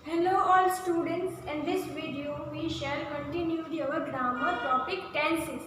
Hello all students, in this video we shall continue our grammar topic tenses।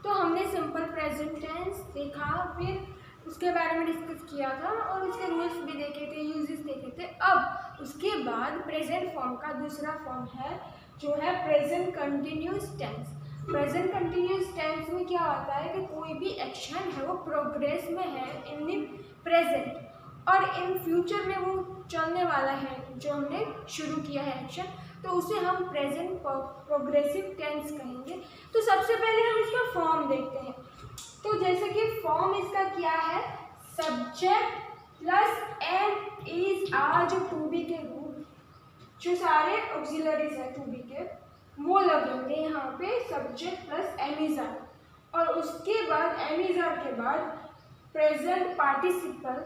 तो हमने simple present tense देखा, फिर उसके बारे में डिस्कस किया था और उसके रूल्स भी देखे थे, यूजेस देखे थे। अब उसके बाद प्रेजेंट फॉर्म का दूसरा फॉर्म है जो है present continuous tense. Present continuous tense में क्या होता है कि कोई भी एक्शन है वो प्रोग्रेस में है इन द प्रेजेंट और इन फ्यूचर में वो चलने वाला है, जो हमने शुरू किया है एक्शन, तो उसे हम प्रेजेंट प्रोग्रेसिव टेंस कहेंगे। तो सबसे पहले हम इसका फॉर्म देखते हैं। तो जैसे कि फॉर्म इसका क्या है, subject plus am is are, जो टू बी के रूप, जो सारे ऑक्सिलरीज है टू बी के, वो लगेंगे यहाँ पे subject plus am is are. और उसके बाद एम इज आर के बाद present participle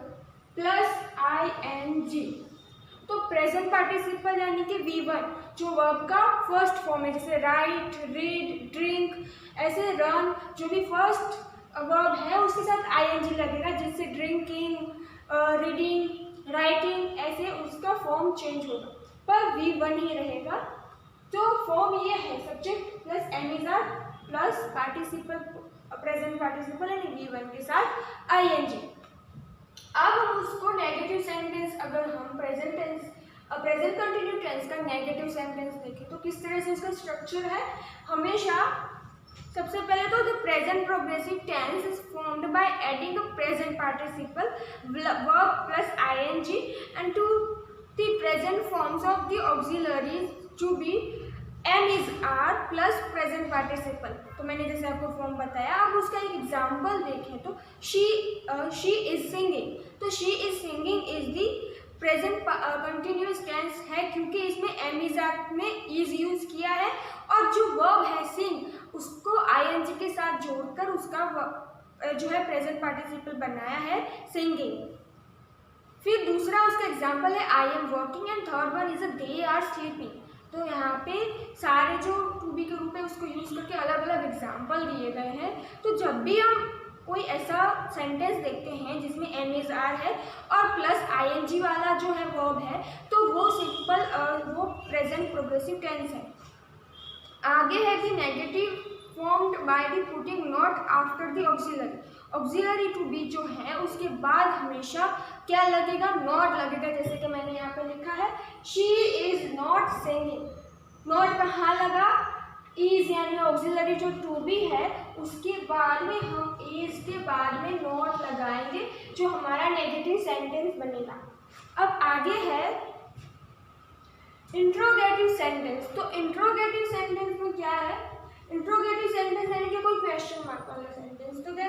plus I N G. तो प्रेजेंट पार्टिसिपल यानी कि V1 जो वर्ब का फर्स्ट फॉर्म है, जैसे राइट, रीड, ड्रिंक, ऐसे रन, जो भी फर्स्ट वर्ब है उसके साथ ING लगेगा, जिससे ड्रिंकिंग, रीडिंग, राइटिंग, ऐसे उसका फॉर्म चेंज होगा, पर V1 ही रहेगा। तो फॉर्म ये है subject plus am is are plus participle, present participle यानी V1 के साथ ING। अब हम उसको नेगेटिव सेंटेंस, अगर हम प्रेजेंट कंटिन्यू टेंस का नेगेटिव सेंटेंस देखें तो किस तरह से उसका स्ट्रक्चर है। हमेशा सबसे पहले तो the present progressive tense is formed by adding a present participle verb plus ING and to the present forms of the auxiliaries to be am is are plus present participle. तो मैंने जैसे आपको form बताया, अब उसका एक example देखें तो शी इज सिंगिंग। तो she is singing is the present continuous tense है, क्योंकि इसमें एम इज आर में इज यूज किया है और जो वर्ब है सिंग उसको ING के साथ जोड़कर उसका जो है प्रेजेंट पार्टिसिपल बनाया है सिंगिंग। फिर दूसरा उसका एग्जाम्पल है I am working and third one is a they are sleeping. तो यहाँ पे सारे जो टू बी के रूप है उसको यूज करके अलग अलग एग्जाम्पल दिए गए हैं। तो जब भी हम कोई ऐसा सेंटेंस देखते हैं जिसमें एम इज आर है और प्लस ING वाला जो है वर्ब है, तो वो सिंपल वो प्रेजेंट प्रोग्रेसिव टेंस है। आगे है the negative formed by the putting not after the auxiliary. Auxiliary to be जो है उसके बाद हमेशा क्या लगेगा, नॉट लगेगा। जैसे कि मैंने यहाँ पे लिखा है she is not singing, not कहाँ लगा, इज यानी ऑक्सिलरी जो टू बी है उसके बाद में हम इज के बाद में नॉट लगाएंगे, जो हमारा नेगेटिव सेंटेंस बनेगा। अब आगे है इंट्रोगेटिव सेंटेंस। तो इंट्रोगेटिव सेंटेंस में क्या है, इंट्रोगेटिव सेंटेंस यानी कि कोई क्वेश्चन मार्क वाला सेंटेंस। तो क्या,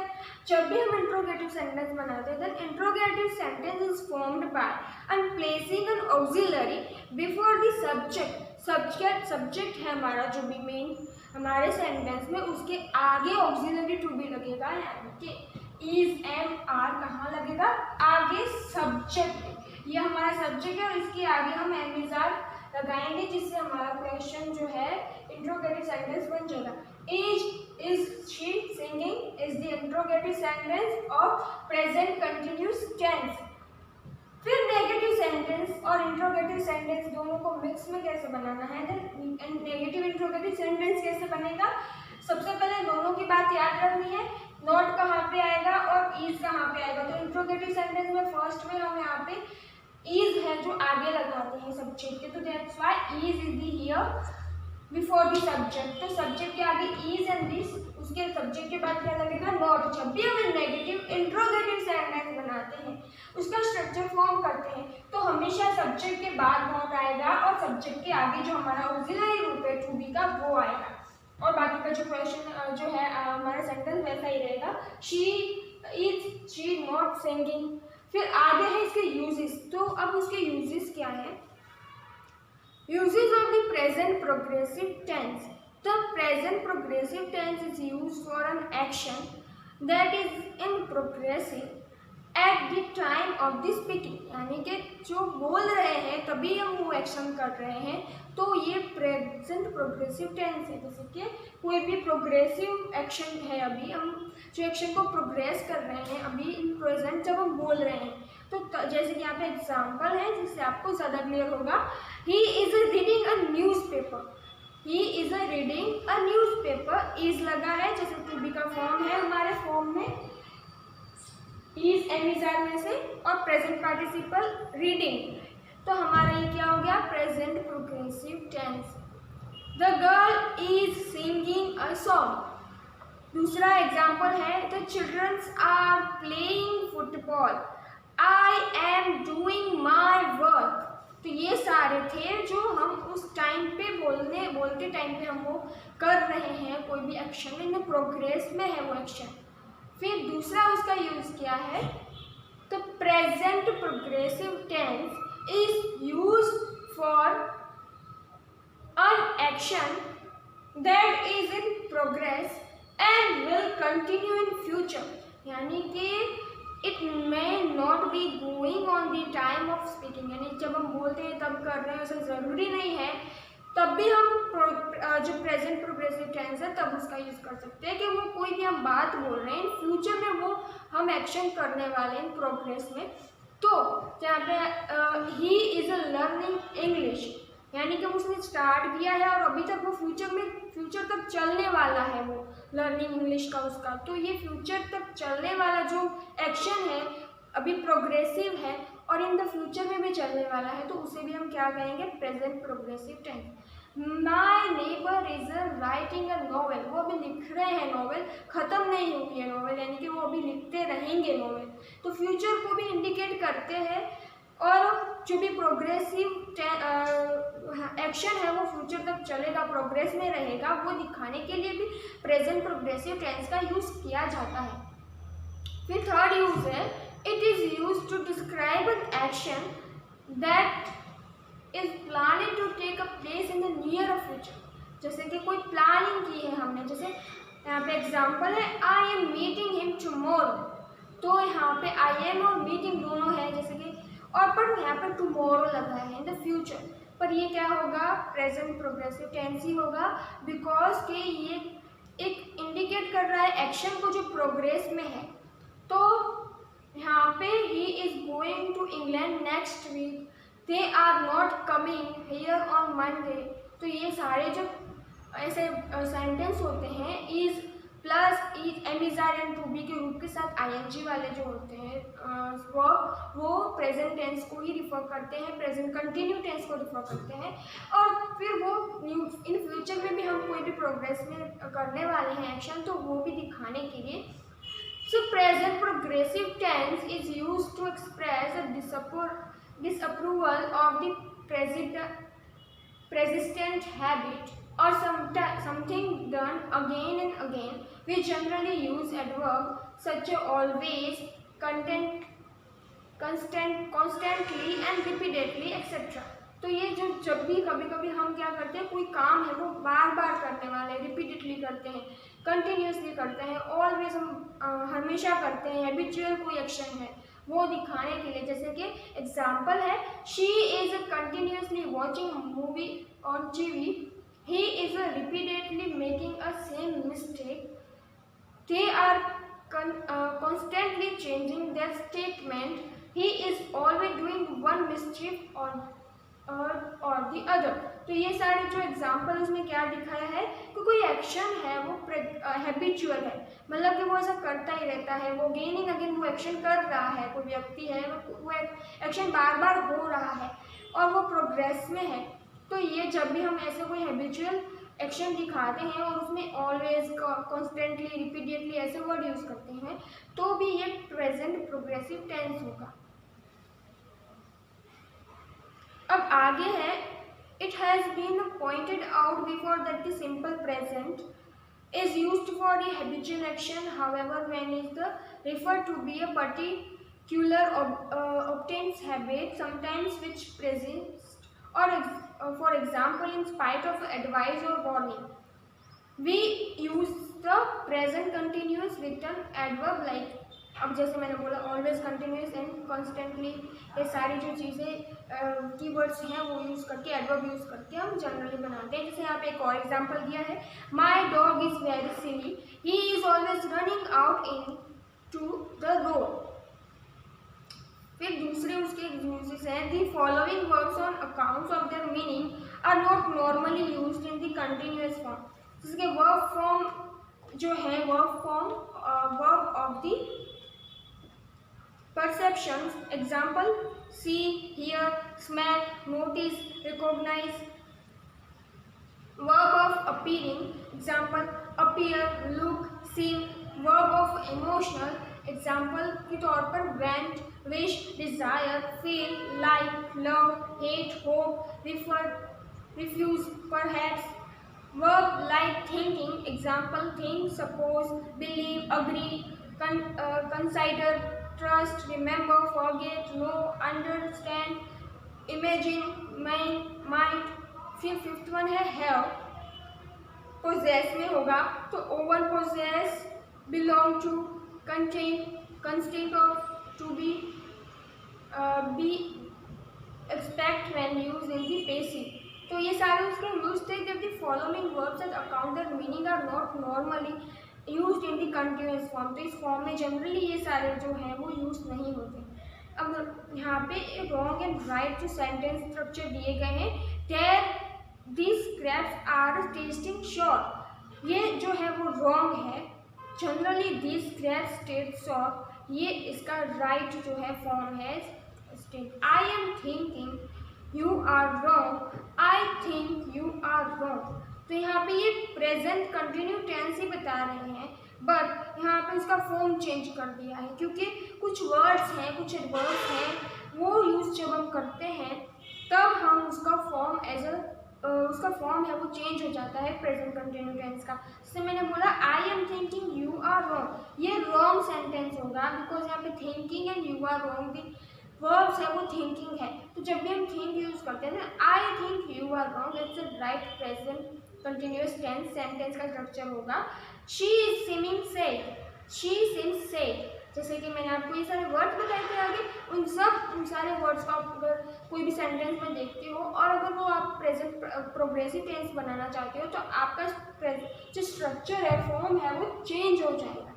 जब भी हम इंट्रोगेटिव सेंटेंस बनाते हैं then interrogative sentence is formed by and placing an auxiliary before the subject. Subject है हमारा जो भी मेन हमारे सेंटेंस में, उसके आगे ऑक्सिलरी टू बी लगेगा, यानी कि इज एम आर कहाँ लगेगा, आगे सब्जेक्ट। ये हमारा सब्जेक्ट है और इसके आगे हम एम इज आर लगाएंगे, जिससे हमारा क्वेश्चन जो है इंट्रोगेटिव सेंटेंस बन जाएगा। Is she singing is the interrogative sentence of present continuous tense. फिर नेगेटिव सेंटेंस और इंट्रोगेटिव सेंटेंस दोनों को मिक्स में कैसे बनाना है, नेगेटिव इंट्रोगेटिव सेंटेंस कैसे बनेगा। सबसे पहले दोनों की बात याद रखनी है, नॉट कहाँ पे आएगा और इज कहाँ पे आएगा। तो इंट्रोगेटिव सेंटेंस में फर्स्ट में हम यहाँ पे इज है जो आगे लगाते हैं सब्जेक्ट के, तो that's why is the here before the subject. तो सब्जेक्ट के आगे इज एंड दिस, उसके सब्जेक्ट के बाद क्या लगेगा, नॉट। जब भी हम नेगेटिव इंट्रोगेटिव सेंटेंस बनाते हैं उसका स्ट्रक्चर फॉर्म करते हैं तो हमेशा सब्जेक्ट के बाद नॉट आएगा और सब्जेक्ट के आगे जो हमारा ऑक्सिलरी रूप है टू बी का वो आएगा, और बाकी का जो क्वेश्चन जो है हमारा सेंटेंस वैसा ही रहेगा, शी नॉट सिंगिंग। फिर आगे है इसके यूजेस। तो अब उसके यूजेस क्या है, uses of the present progressive tense. The present progressive tense is used for an action that is in progressive at the time of the speaking। यानी कि जो बोल रहे हैं तभी हम वो एक्शन कर रहे हैं, तो ये प्रेजेंट प्रोग्रेसिव टेंस है। जैसे कि कोई भी प्रोग्रेसिव एक्शन है, अभी हम जो एक्शन को प्रोग्रेस कर रहे हैं अभी इन प्रेजेंट जब हम बोल रहे हैं, तो जैसे कि यहाँ पे एग्जाम्पल है जिससे आपको ज़्यादा क्लियर होगा। He is reading a news paper, he is reading a news paper, is लगा है जैसे टू बी का फॉर्म है हमारे फॉर्म में, इज एमिजार में से, और प्रेजेंट पार्टिसिपल रीडिंग, तो हमारा ये क्या हो गया, present progressive tense. The girl is singing a song. दूसरा एग्जाम्पल है the childrens are playing football, I am doing my work. तो ये सारे थे जो हम उस टाइम पे बोलते टाइम पे हम वो कर रहे हैं, कोई भी एक्शन इन प्रोग्रेस में है वो एक्शन। फिर दूसरा उसका यूज किया है, the present progressive tense is use for an action that is in progress and will continue in future, यानी कि it may not be going on the time of speaking, यानी जब हम बोलते हैं तब कर रहे हैं ऐसा ज़रूरी नहीं है, तब भी हम जो प्रेजेंट प्रोग्रेसिव टेंस है तब उसका यूज़ कर सकते हैं कि वो कोई भी हम बात बोल रहे हैं, इन फ्यूचर में वो हम एक्शन करने वाले हैं प्रोग्रेस में। तो यहाँ पे he is a learning English, यानी कि उसने स्टार्ट किया है और अभी तक वो फ्यूचर तक चलने वाला है वो लर्निंग इंग्लिश का उसका। तो ये फ्यूचर तक चलने वाला जो एक्शन है अभी प्रोग्रेसिव है और इन द फ्यूचर में भी चलने वाला है, तो उसे भी हम क्या कहेंगे, present progressive tense. My neighbour is writing a novel, वो अभी लिख रहे हैं नॉवेल, ख़त्म नहीं हुई है नॉवेल, यानी कि वो अभी लिखते रहेंगे नॉवेल, तो फ्यूचर को भी इंडिकेट करते हैं। और जो भी प्रोग्रेसिव एक्शन है वो फ्यूचर तक चलेगा, प्रोग्रेस में रहेगा, वो दिखाने के लिए भी प्रेजेंट प्रोग्रेसिव टेंस का यूज़ किया जाता है। फिर थर्ड यूज है, it is use to describe an action that is planning to take a place in the near future, जैसे कि कोई प्लानिंग की है हमने, जैसे यहाँ पे एग्जाम्पल है I am meeting him tomorrow, तो यहाँ पे आई एम और मीटिंग दोनों है जैसे कि, और पर यहाँ पर टुमारो लगा है इन द फ्यूचर, पर ये क्या होगा, प्रेजेंट प्रोग्रेसिव टेंस ही होगा, बिकॉज कि ये एक इंडिकेट कर रहा है एक्शन को जो प्रोग्रेस में है। तो यहाँ पे ही is going to England next week, they are not coming here on Monday, तो ये सारे जो ऐसे सेंटेंस होते हैं इज प्लस इज एमिजार एंड टू बी के रूप के साथ आईएनजी वाले जो होते हैं वो प्रेजेंट टेंस को ही रिफर करते हैं, प्रेजेंट कंटिन्यू टेंस को रिफर करते हैं। और फिर वो इन फ्यूचर में भी हम कोई भी प्रोग्रेस में करने वाले हैं एक्शन, तो वो भी दिखाने के लिए। So present progressive tense is use to express disapproval of the persistent habit or something done again and again. We generally use adverb such as always, constantly and repeatedly etc. तो ये जो जब भी कभी कभी हम क्या करते हैं, कोई काम है वो बार बार करने वाले, रिपीटेडली करते हैं, कंटिन्यूसली करते हैं, ऑलवेज हम हमेशा करते हैं, हैबिचुअल कोई एक्शन है वो दिखाने के लिए। जैसे कि एग्जाम्पल है, she is continuously watching movie on TV, he is repeatedly making a same mistake, they are constantly changing their statement, he is always doing one mischief or the other। तो ये सारे जो एग्जाम्पल उसमें क्या दिखाया है कि कोई एक्शन है वो हैबिचुअल है, मतलब कि वो ऐसा करता ही रहता है, वो अगेन अगेन वो एक्शन कर रहा है, कोई व्यक्ति है वो एक्शन बार बार हो रहा है और वो प्रोग्रेस में है। तो ये जब भी हम ऐसे कोई हैबिचुअल एक्शन दिखाते हैं और उसमें ऑलवेज, कॉन्स्टेंटली, रिपीटेडली ऐसे वर्ड यूज करते हैं, तो भी ये प्रेजेंट प्रोग्रेसिव टेंस होगा। अब आगे है, it has been pointed out before that the simple present is used for the habitual action, however when is the referred to be a particular obtains habit sometimes which persists or for example in spite of advice or warning, we use the present continuous written adverb like, अब जैसे मैंने बोला always, continuous and constantly, ये सारी जो चीज़ें keywords हैं वो यूज़ करके, एडवर्ब यूज़ करके हम जनरली बनाते हैं। जैसे यहाँ पे एक और एग्जांपल दिया है, my dog is very silly, he is always running out in to the road. फिर दूसरे उसके यूजेस हैं, the following verbs on accounts of their meaning are not normally used in the continuous form. जिसके verb form जो है verb of the perceptions, example see, hear, smell, notice, recognize. Verb of appearing, example appear, look, sing. Verb of emotional, example के तौर पर went, wish, desire, feel, like, love, hate, hope, refer, refuse, perhaps. Verb like thinking, example think, suppose, believe, agree, consider, trust, remember, forget, know, understand, imagine, might. फिर fifth one है have, possess में होगा तो own, possess, belong to, contain, constant of, to be expect when use in the passive. तो ये सारे उसके use थे जब the following verbs and account that meaning are not normally used in the continuous form. तो इस form में generally ये सारे जो हैं वो यूज नहीं होते। अब यहाँ पे रॉन्ग एंड राइट जो सेंटेंस स्ट्रक्चर दिए गए हैं, there this crabs are tasting sure, ये जो है वो रॉन्ग है। Generally this crabs taste sure, ये इसका राइट जो है फॉर्म है state. I am thinking you are wrong, I think you are wrong. तो यहाँ पे ये प्रेजेंट कंटिन्यू टेंस ही बता रहे हैं, बट यहाँ पे इसका फॉर्म चेंज कर दिया है क्योंकि कुछ वर्ड्स हैं, कुछ एडवर्ब्स हैं, वो यूज जब हम करते हैं तब हम उसका फॉर्म उसका फॉर्म है वो चेंज हो जाता है प्रेजेंट कंटिन्यू टेंस का। जैसे मैंने बोला I am thinking you are wrong, ये रॉन्ग सेंटेंस होगा बिकॉज यहाँ पे thinking and you are wrong the verbs है वो थिंकिंग है। तो जब भी हम थिंक यूज करते हैं ना, I think you are wrong, it's a right present continuous tense sentence का स्ट्रक्चर होगा। She is swimming sad, she seems sad. जैसे कि मैंने आपको ये सारे वर्ड्स बताए थे आगे, उन सारे वर्ड्स का अगर कोई भी सेंटेंस में देखते हो और अगर वो आप प्रेजेंट प्रोग्रेसिव टेंस बनाना चाहते हो तो आपका जो स्ट्रक्चर है, फॉर्म है, वो चेंज हो जाएगा।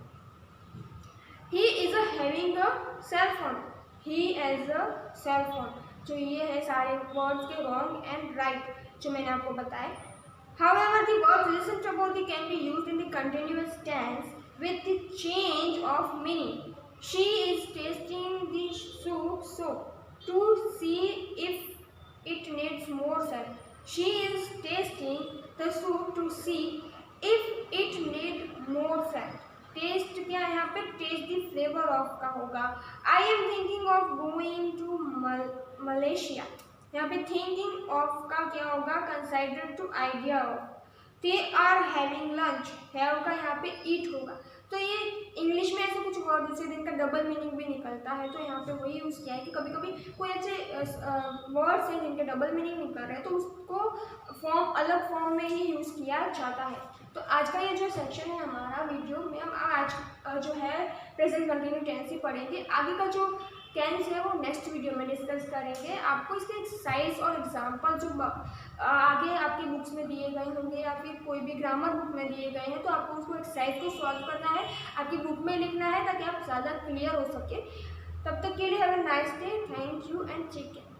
He is having a cell phone, he has a cell phone. जो ये है सारे वर्ड्स के रॉन्ग एंड राइट जो मैंने आपको बताए। However, the verb listen to about can be used in the continuous tense with the change of meaning. She is tasting the soup to see if it needs more salt. She is tasting the soup to see if it needs more salt. Taste क्या है यहाँ पे, test the flavour of का होगा। I am thinking of going to Malaysia, यहाँ पे thinking of का क्या होगा, consider to idea of. They are having lunch, have का यहाँ पे ईट होगा। तो ये इंग्लिश में ऐसे कुछ वर्ड होते हैं जिनका डबल मीनिंग भी निकलता है, तो यहाँ पे वही यूज़ किया है कि कभी कभी कोई ऐसे वर्ड्स हैं जिनके डबल मीनिंग निकल रहे हैं तो उसको फॉर्म अलग फॉर्म में ही यूज़ किया जाता है। तो आज का ये जो सेक्शन है हमारा वीडियो में, हम आज जो है प्रेजेंट कंटिन्यू टेंस ही पढ़ेंगे। आगे का जो टेंस है वो नेक्स्ट वीडियो में डिस्कस करेंगे। आपको इसके एक्सरसाइज और एग्जाम्पल जो आगे आपकी बुक्स में दिए गए होंगे या फिर कोई भी ग्रामर बुक में दिए गए हैं तो आपको उसको एक्सरसाइज को सॉल्व करना है, आपकी बुक में लिखना है ताकि आप ज़्यादा क्लियर हो सके। तब तक के लिए have a nice day, thank you and take care.